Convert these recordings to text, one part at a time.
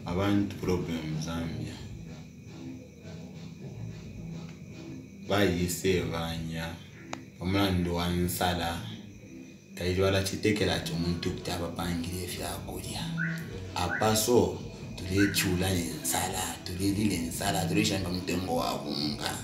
Abantu problem Zambia. Bayisevanya. Omulando wansala. Kaijwala chitekela chumuntu kutaba pangile vyakulya. Apaso tulechula ensala, tulilile ensala, tulishanga mtengo wa bunga.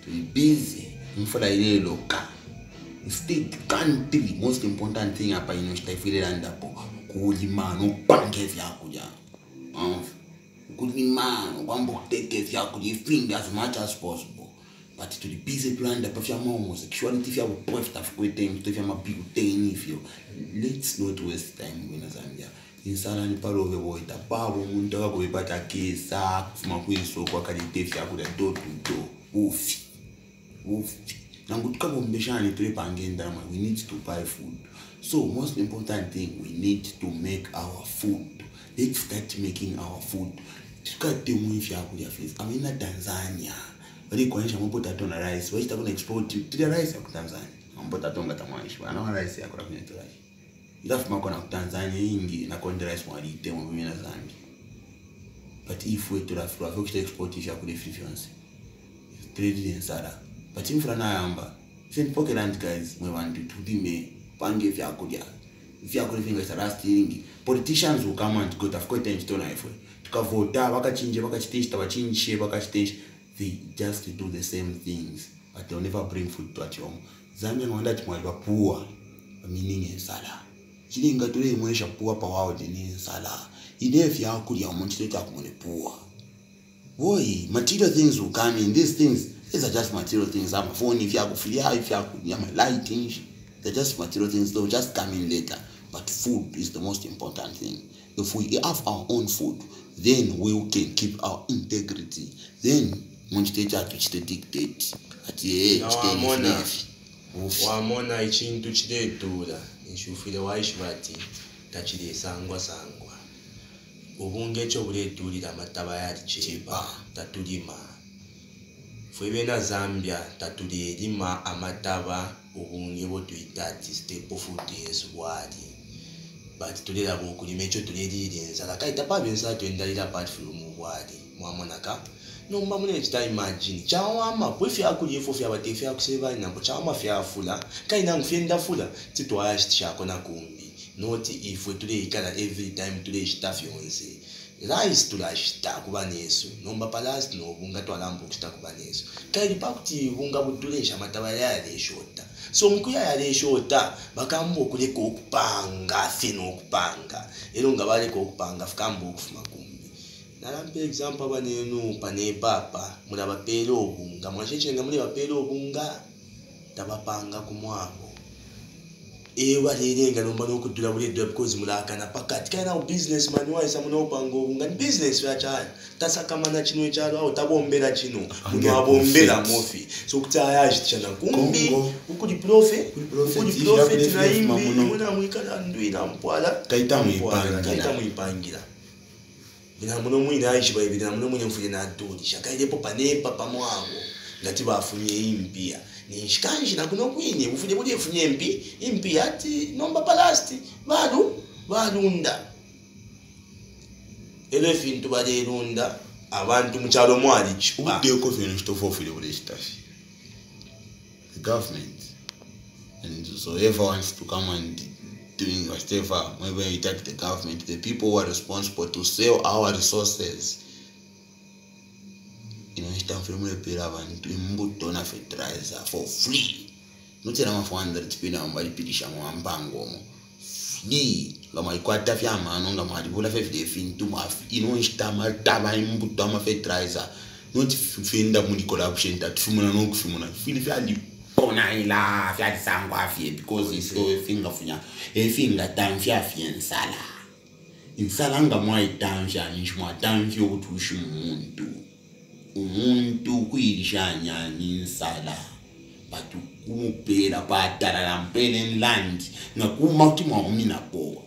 Tuli busy. Mfula ile loka. State country most important thing hapa inoshitaifile landapo kulima no pange vyakulya. Kulima kwamba kuteke vyakulya ifinga as much as possible. But to the busy plan the perfect homosexuality fya upofu tafukwete to fya mabigu teni fyo. Let's not waste time in Zambia. Insala ni palo veboita babo muntu akubipata kesa kufuma kwiso kwa kalite fya kuda do to do. Ufi. We need to buy food. So most important thing, we need to make our food. Let's start making our food. I mean Tanzania. But you can put that on a rice. Why is that going to export to the rice of Tanzania? I'm put that on that one. I know rice. I could have made rice. You have to make on Tanzania. Ingi na konde rice mo alite mo bimena Zambia. But if we to that flour, we could export it. I could have difference. Trade in Sara. But in front of Saint Pokeland guys, we want to do me pange vyakulya. Vyakulya fingers are stealing. Politicians will come and go to quite a stone knife. To vote, they just do the same things, but they'll never bring food to at home. Zambian wanda timwaliba poor, meaning in sala. Chilinga tule imwesha poor power in sala. Ide vyakulya umonchileta kumone poor. Boy, material things will come in. These are just material things. I'm a phone if you have lighting. They're just material things. They'll just come in later. But food is the most important thing. If we have our own food, then we can keep our integrity. Then Munchiteja to dictate. At the age, Wamona ichintu chidedura. Nshufile waishwati. Tachide sangwa. Ubungecho buledurira amataba yali chepa tatulima. Fwebe na Zambia tatulima amataba ubunge botuyitati step of food yesu bwali. But tulira bokulima echo tulirira enzala kaita pabenza twendalira apart from bwali mwamonaka nomba mune chita imagine chawama bwefi akulifo fya batefi akuseba nambo chawama fya fula kaina ngfenda fula titwaya chishako na kumbi. Not if we today ikala every time today staff yonse. Rice tulashita kubaneso. Nomba palast no bunga twalambo kushita kubaneso. Kaili pakuti bunga butulesha matabala yale shota. So mkuya yale shota bakambo kuleko okupanga fino okupanga. Ero ngabale ko okupanga fukambo okufuma kumbi. Nalampe example abanenu pane papa mulaba pelo bunga mwasheche ngamule bapelo bunga tabapanga kumwabo. Ewa lirenga nomba nokudula buledwa because mulakana pakati kana businessman waisa munopango bunga business yacha tasakamana chino echalo au tabombera chino muno abombera mofi so kutaya chichana kumbi ukuli profit na imbi muna mwikala ndwina mpwala kaita muipangira bina muno mwina aishiba bina muno mwenye mfuje na dodi shakailepo panepa pamwabo ngati bafunye impia ni shikanji na kuno kwini ufuje buje funye impi ati nomba palasti balunda elefintu balunda abantu muchalo mwali ubudeko fino stofofile bule staff the government and so everyone wants to come and doing whatever maybe you take the government, the people who are responsible to sell our resources. Imbutona fertilizer for free. Not na 400 pina mbalipitisha mwambango free. Lama ikwata fyama nonga madibula 50 fintu mafi inonstama taba imbutona fertilizer. Not finda mu corruption that fumuna no kufumuna. Fili fyali ona ila fyali sangwa afie because it's so finger funya. Finger time fya fiensala. Insala ngamwa itamsha nishmwa tamfyo kutushi umuntu kwilishanya insala batu kumupela patala lampele land ngakuma uthi mwamina po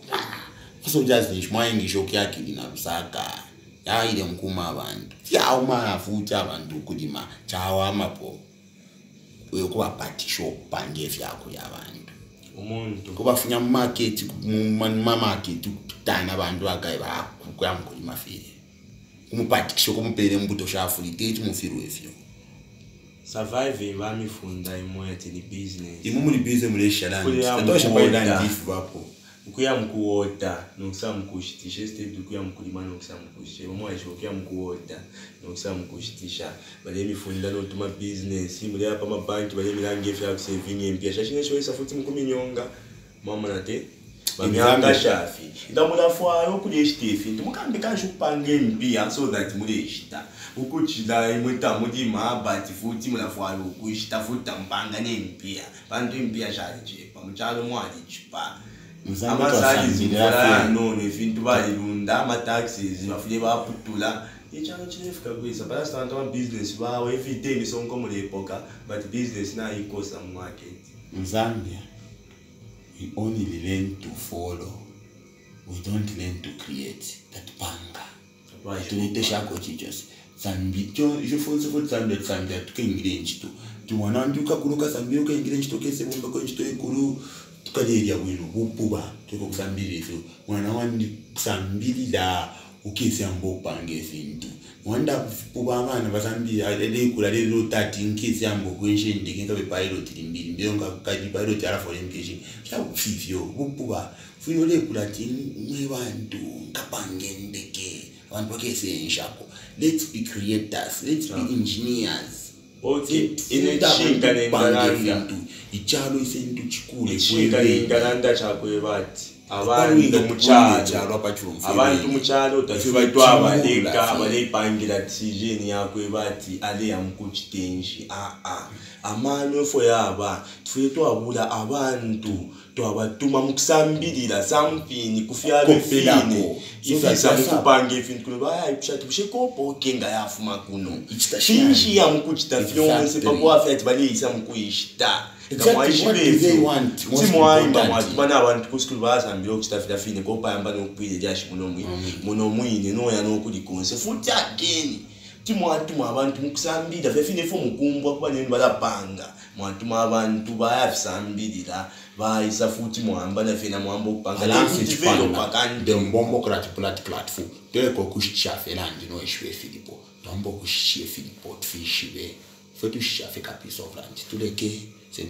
so just nishmwa ngisho kyakili na Lusaka yaile mkuma abantu yauma futhi abantu kulima chawa mapo uyokuba party shop pange fyakho yabantu umuntu kuba funya market market utana abantu akaye bakuyamkulima file kumupatikisho kumupele mbuto shafulite chimufiro efyo survive vamifunda imwete ni business imu muri business muri shalani atosha paila ndifu bapo kuya mkuota nokusa mkushitisha step kuya mkulima nokusa mkushitisha mwaje kuya mkuota nokusa mkushitisha bale mifunda no tuma business muri apa mabanki bale milange fya saving empia shashine shoyisa futi mkuminyonga mama nate bamyanga shafi ndamula fwayo kuli Stefi ndumukambe kanje kupange empia so that muri shita ukuchida imweta muri mabati futi mula fwayo kushita futi mpanga ne empia bantu empia shaje pamuchalo mwali chipa amasali zimfora none vintu balilunda ama-taxes bafike baputula ichalo chilefika kwisa bala stand on business bawe everything sonko muri epoka but business na ikosa mu market in Zambia we only learn to follow we don't learn to create that panga tulete shako chichos Zambia je fonse for Zambia tukengire nchito tuwana nduka kuruka Zambia ukengire nchito kese bomba ko nchito ekuru tukaderia bwino bupuba tuko kusambira ifyo mwana wandi kusambirira ukisi ambo pange fintu wanda kupuba abana basambira alele kulale lo 30 nkisi ambo kwenshe ndike be pilot limbiri mbiyonga kadi pilot ara for education chakufifyo bupuba fuyo le kulati mwe bantu kapange ndeke abantu bakese nshako let's be creators let's be engineers okay inechinga nengalanda ichalo isentu chikule kwega nengalanda chakwe bati abantu muchalo tafibatwa abaleka abalepangira tijeni yakwe bati ale yamukuchitenshi amano fo yaba tufeto abula abantu twabatuma mukusambirira sampini kufyalo fine ifisa mukupange ifintu kuba ayipshati busheko kenga yafuma kuno shinshi yamukuchita fyonse pako afyati balisa mukuyishita exactly what do they want bana abantu kusikulu bazambira okutafira fine ko payamba nokupile lyashi muno mwine no ya nokulikonse futhi again timwatuma abantu mukusambira fefine fo mukumbwa kuba nini balapanga mwatuma abantu bayafisambirira bayisa futhi muhamba na fena muhamba okupanga la develop akande mbombo platform teleko kushafela ndino eshwe Filipo tombo kushie Filipo fishibe fetu shafika piece of land tuleke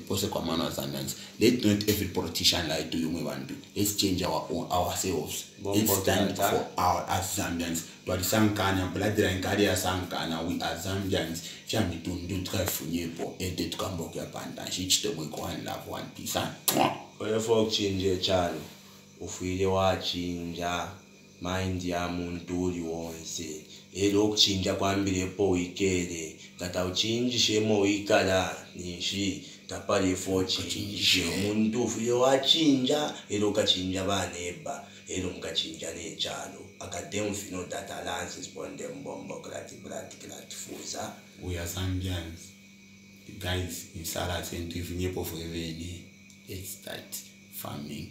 pose kwa mano Zambians. Let not every politician lie to you mwebantu. Let's change ourselves. Let's stand for our as Zambians. Twali sankana bloodline kari ya sankana we as Zambians. Fiambi tundu trefunyepo ete tukamboke apanda. Shichite mwiko one love one peace. Oyefo change chalo. Ufile wa chinja mind ya muntu uli wonse. Elo kuchinja kwambile po wikele. Kata uchinji shemo wikala nishi. Tapali chinja umuntu ufuye wachinja ero kachinja baneba ero mkachinja nechalo akademu fino data lance sponde mbombo klati fuza we are Zambians the guys in Sala sent ivinyepo fweveni let's start farming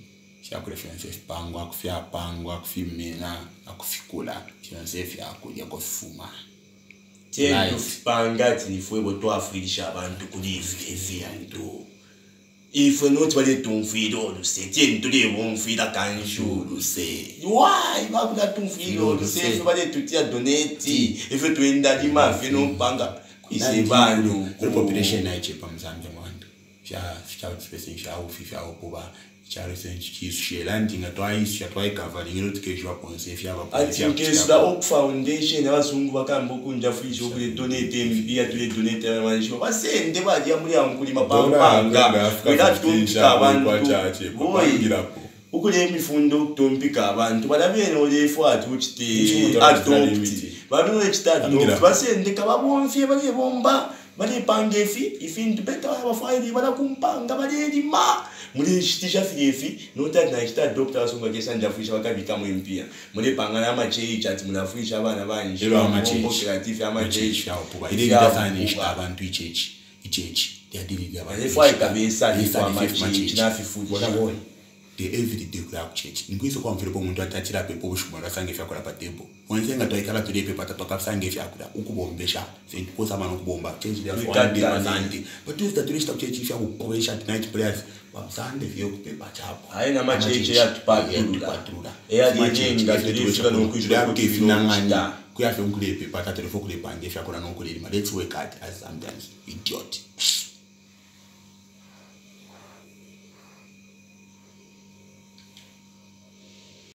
shakureference pangwa kufya pangwa kufimena akufikula chonse fya kujya kufuma Tiendu pangati ifwe boto afilisha abantu kuli ifiantu. Ifwe not wale tumfido luse tiendu le bonfida kanju luse. Why bakula tumfido luse ifwe wale tutia donate ifwe tuenda lima fino panga kwise bantu the population na chepa mzambia mwandu. Sha special sha ufifa okuba charo senchi shielanding atwayisha twayikavaling education ponse fyaba case la Oak Foundation abazungu bakambo kunja fisho kule donate mbia tule donate amanisho basende baje muri amkulima panga without kumpika abantu boyirapo ukule mifundo kutompika abantu balabene olefu atuchite adopt babone chitado basende kababonfye bali bomba bali pangefi ifintu beta abafaili bala kumpanga bali lima muri shitisha fifi nota na chita doctor asonga kesa ndafisha wakabika mu impia muri pangana amacheyi chati munafisha abana banje amacheyi creative amacheyi shapo ile ndazanishita abantu ichechi yadili abantu efai kabisa ni kwa amacheyi nafi futhi wona the every day kula kuchechi ngikwiso kwa mfire pomuntu atachira pepo bushumara sange fya kula patebo wenze ngatoyikala tule pepa tatoka sange fya kula ukubombesha senti posa mano kubomba change their one day mazandi but if the tourist chechi fya kubobesha night prayers wamsande fyo kupepa chapo haina machechi ya tupatrula eya yenga tulifika nokujira kufinanganya kuyafe unkule paper, tata lefo kule bange, fya kona non kule lima. Let's work hard as Zambians. Idiot.